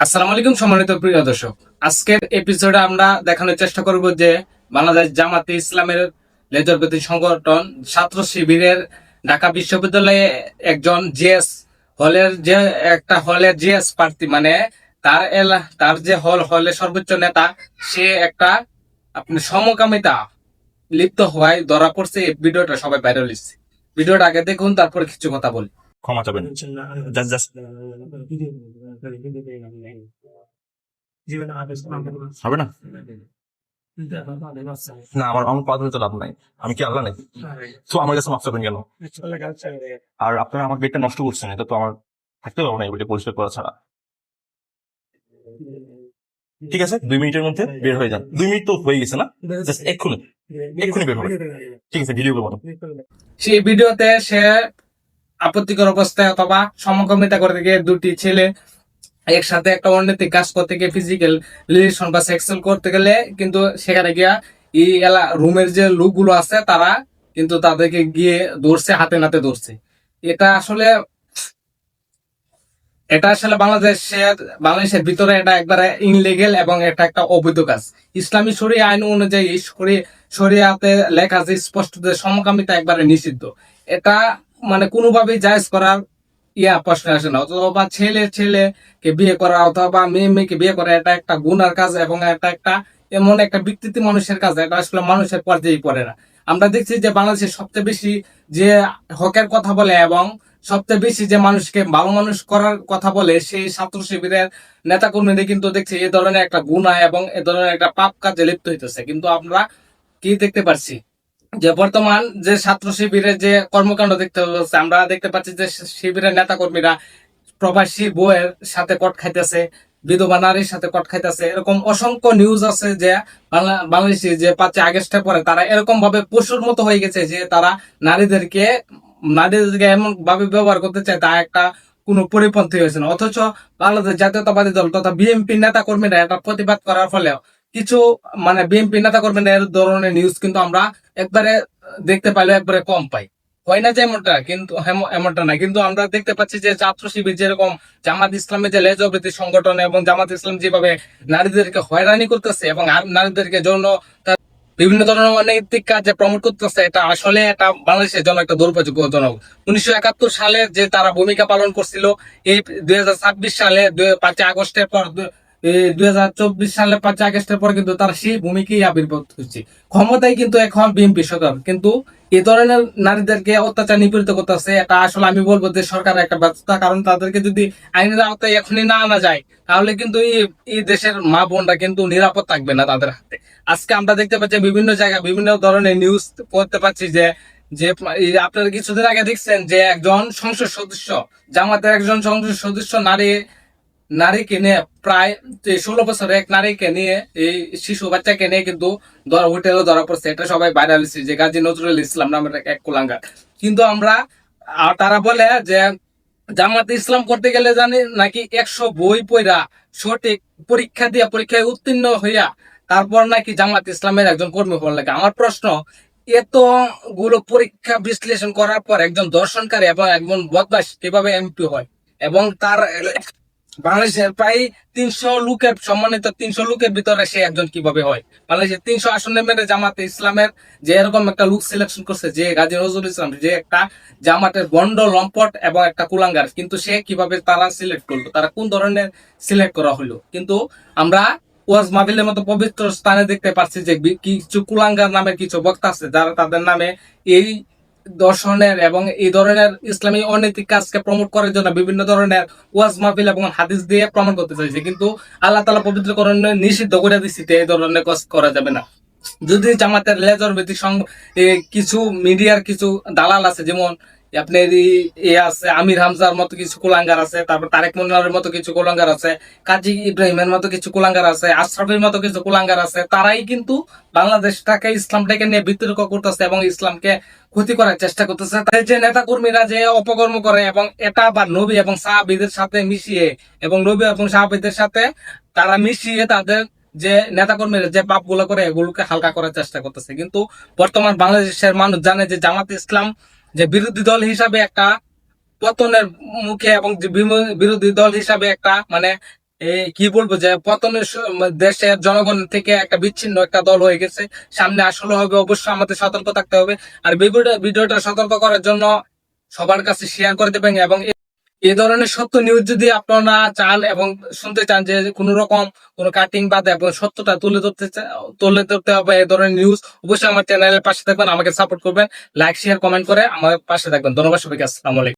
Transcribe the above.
আসসালামু আলাইকুম সম্মানিত প্রিয় দর্শক। আজকের এপিসোডে আমরা দেখানোর চেষ্টা করব যে বাংলাদেশ জামাতে ইসলামের লেজরবিহীন সংগঠন ছাত্র শিবিরের ঢাকা বিশ্ববিদ্যালয়ে একজন জিএস হলের যে একটা হলের জিএস প্রার্থী, মানে তার যে হলের সর্বোচ্চ নেতা, সে একটা আপনি সমকামিতা লিপ্ত হওয়ায় ধরা পড়ছে। এই ভিডিওটা সবাই ভাইরাল হচ্ছে। ভিডিওটা আগে দেখুন, তারপরে কিছু কথা বলি। ক্ষমা চাবেন। জাস্ট হবে না। না, আমার আমার কথা তো লাভ নাই। আমি কি আল্লাহ নাকি? তো আমার কাছে মাফ চাবেন কেন? আর আপনারা আমার বেডটা নষ্ট করছেন, এটা তো আমার থাকতে পারবো না এই বেডে পরিষ্কার করা ছাড়া। ঠিক আছে, 2 মিনিটের মধ্যে বের হয়ে যান। 2 মিনিট তো হয়ে গেছে না? জাস্ট এক্ষুনি এক্ষুনি বের হবে। ঠিক আছে, ভিডিও করবো। সেই ভিডিওতে সে আপত্তিকর অবস্থায় অথবা সমকামিতা করতে গিয়ে দুটি ছেলে একসাথে একটা অনৈতিক কাজ করতে গিয়ে ফিজিক্যাল রিলেশন বা সেক্সুয়াল করতে গেলে কিন্তু সেখানে গিয়া এই রুমের যে লোকগুলো আছে তারা কিন্তু তাদেরকে গিয়ে ধরছে, হাতে নাতে ধরছে। এটা আসলে এটা আসলে বাংলাদেশের ভিতরে এটা একবারে ইনলিগেল এবং এটা একটা অবৈধ কাজ। ইসলামী শরিয়া আইন অনুযায়ী শরিয়াতে লেখা আছে স্পষ্ট যে সমকামিতা একবারে নিষিদ্ধ। এটা মানে কোনোভাবেই জায়েজ করার প্রশ্ন আসে না। অথবা ছেলেকে বিয়ে করা অথবা মেয়েকে বিয়ে করা এটা একটা গুনার কাজ এবং এটা একটা এমন একটা বিকৃতি মানুষের কাজ, এটা আসলে মানুষের পর্যায়ে পড়ে না। আমরা দেখছি যে বাংলাদেশের সবচেয়ে বেশি যে হকের কথা বলে এবং সবচেয়ে বেশি যে মানুষকে ভালো মানুষ করার কথা বলে সেই ছাত্র শিবিরের নেতা কর্মীদের কিন্তু দেখছি এই ধরনের একটা গুনাহ এবং এ ধরনের একটা পাপ কাজে লিপ্ত হইতেছে। কিন্তু আমরা কি দেখতে পাচ্ছি যে বর্তমান যে ছাত্র শিবিরের যে কর্মকাণ্ড দেখতে পাচ্ছি, আমরা দেখতে পাচ্ছি যে শিবিরের নেতা কর্মীরা প্রবাসী বউয়ের সাথে কট খাইতেছে, বিধবা নারীর সাথে কট খাইতেছে। এরকম অসংখ্য নিউজ আছে যে বাংলাদেশি যে 5ই আগস্টের পরে তারা এরকম ভাবে পশুর মতো হয়ে গেছে যে তারা নারীদেরকে নারীদেরকে এমন ভাবে ব্যবহার করতে চায়, তা একটা কোনো পরিপন্থী হয়েছে না। অথচ বাংলাদেশ জাতীয়তাবাদী দল তথা বিএনপি নেতা কর্মীরা এটা প্রতিবাদ করার ফলে কিছু মানে বিএনপি নেতা কর্মীদের ধরনের নিউজ কিন্তু আমরা একবারে দেখতে পাইলে একবারে কম পাই। হয় না যে এমনটা, কিন্তু এমনটা না। কিন্তু আমরা দেখতে পাচ্ছি যে ছাত্র শিবির যেরকম জামাত ইসলামের যে লেজবৃত্তি সংগঠন এবং জামাত ইসলাম যেভাবে নারীদেরকে হয়রানি করতেছে এবং নারীদেরকে জন্য বিভিন্ন ধরনের অনৈতিক কাজে প্রমোট করতেছে, এটা আসলে এটা বাংলাদেশের জন্য একটা দুর্ভাগ্যজনক। 1971 সালে যে তারা ভূমিকা পালন করছিল, এই 2026 সালে 5ই আগস্টের পর 2024 সালে 5ই আগস্টের পর কিন্তু তারা সেই ভূমিকাই আবির্ভূত হচ্ছে। ক্ষমতায় কিন্তু এখন বিএনপি সরকার, কিন্তু এই ধরনের নারীদেরকে অত্যাচার নিপীড়িত করতেছে। এটা আসলে আমি বলবো যে সরকারের একটা ব্যর্থতা, কারণ তাদেরকে যদি আইনের আওতায় এখনই না আনা যায় তাহলে কিন্তু এই দেশের মা বোনরা কিন্তু নিরাপদ থাকবে না তাদের হাতে। আজকে আমরা দেখতে পাচ্ছি বিভিন্ন জায়গায় বিভিন্ন ধরনের নিউজ পড়তে পাচ্ছি যে যে আপনারা কিছুদিন আগে দেখছেন যে একজন সংসদ সদস্য, জামাতের একজন সংসদ সদস্য নারীকে নিয়ে প্রায় 16 বছরের এক নারীকে নিয়ে, এই শিশু বাচ্চাকে নিয়ে কিন্তু হোটেলে ধরা পড়ছে। এটা সবাই ভাইরাল হচ্ছে যে গাজী নজরুল ইসলাম নামের এক কুলাঙ্গার। কিন্তু তারা বলে যে জামাতে ইসলাম করতে গেলে জানি নাকি 100 বই পড়া সঠিক পরীক্ষা দিয়া পরীক্ষায় উত্তীর্ণ হইয়া তারপর নাকি জামাত ইসলামের একজন কর্মী হওয়ার লাগে। আমার প্রশ্ন, এতগুলো পরীক্ষা বিশ্লেষণ করার পর একজন দর্শনকারী এবং একজন বদমাশ কিভাবে এমপি হয়? এবং তার বাংলাদেশের প্রায় 300 লোকের সম্মানিত 300 লোকের ভিতরে সে একজন কিভাবে হয়? বাংলাদেশের 300 আসনে মেরে জামাতে ইসলামের যে এরকম একটা লুক সিলেকশন করছে, যে গাজী নজরুল ইসলাম, যে একটা জামাতের বন্ড লম্পট এবং একটা কুলাঙ্গার, কিন্তু সে কিভাবে তারা সিলেক্ট করলো, তারা কোন ধরনের সিলেক্ট করা হলো? কিন্তু আমরা ওয়াজ মাহফিলের মতো পবিত্র স্থানে দেখতে পাচ্ছি যে কিছু কুলাঙ্গার নামের কিছু বক্তা আছে যারা তাদের নামে এই দর্শনের এবং এই ধরনের ইসলামী অনৈতিক কাজকে প্রমোট করার জন্য বিভিন্ন ধরনের ওয়াজ মাহফিল এবং হাদিস দিয়ে প্রমাণ করতে চাইছে। কিন্তু আল্লাহ তাআলা পবিত্রকরণে নিষিদ্ধ করে দিচ্ছে এই ধরনের কাজ করা যাবে না। যদি জামাতের লেজর ভিত্তিক কিছু মিডিয়ার কিছু দালাল আছে, যেমন আপনার আছে আমির হামজার মতো কিছু কুলাঙ্গার আছে, তারপর তারেক মনোয়ারের মতো কিছু কুলাঙ্গার আছে, কাজী ইব্রাহিমের মতো কিছু কুলাঙ্গার আছে, আশরাফের মতো কিছু কুলাঙ্গার আছে, তারাই কিন্তু বাংলাদেশটাকে ইসলামটাকে নিয়ে বিতর্ক করতেছে এবং ইসলামকে ক্ষতি করার চেষ্টা করতেছে। তাই যে নেতা কর্মীরা যে অপকর্ম করে এবং এটা বা নবী এবং সাহাবীদের সাথে মিশিয়ে এবং নবী এবং সাহাবীদের সাথে তারা মিশিয়ে তাদের যে নেতাকর্মীরা যে পাপ গুলো করে এগুলোকে হালকা করার চেষ্টা করতেছে। কিন্তু বর্তমান বাংলাদেশের মানুষ জানে যে জামাত ইসলাম যে বিরোধী দল হিসাবে একটা পতনের মুখে এবং বিরোধী দল হিসাবে একটা মানে কি বলবো যে পতনের দেশের জনগণ থেকে একটা বিচ্ছিন্ন একটা দল হয়ে গেছে, সামনে আসলে হবে, অবশ্যই আমাদের সতর্ক থাকতে হবে। আর ভিডিওটা সতর্ক করার জন্য সবার কাছে শেয়ার করে দেবেন, এবং এই ধরনের সত্য নিউজ যদি আপনারা চান এবং শুনতে চান যে কোনো রকম কোনো কাটিং বাদ এবং সত্যটা তুলে ধরতে হবে এই ধরনের নিউজ, অবশ্যই আমার চ্যানেলের পাশে থাকবেন, আমাকে সাপোর্ট করবেন, লাইক শেয়ার কমেন্ট করে আমার পাশে থাকবেন। ধন্যবাদ সবাইকে, আসসালামু আলাইকুম।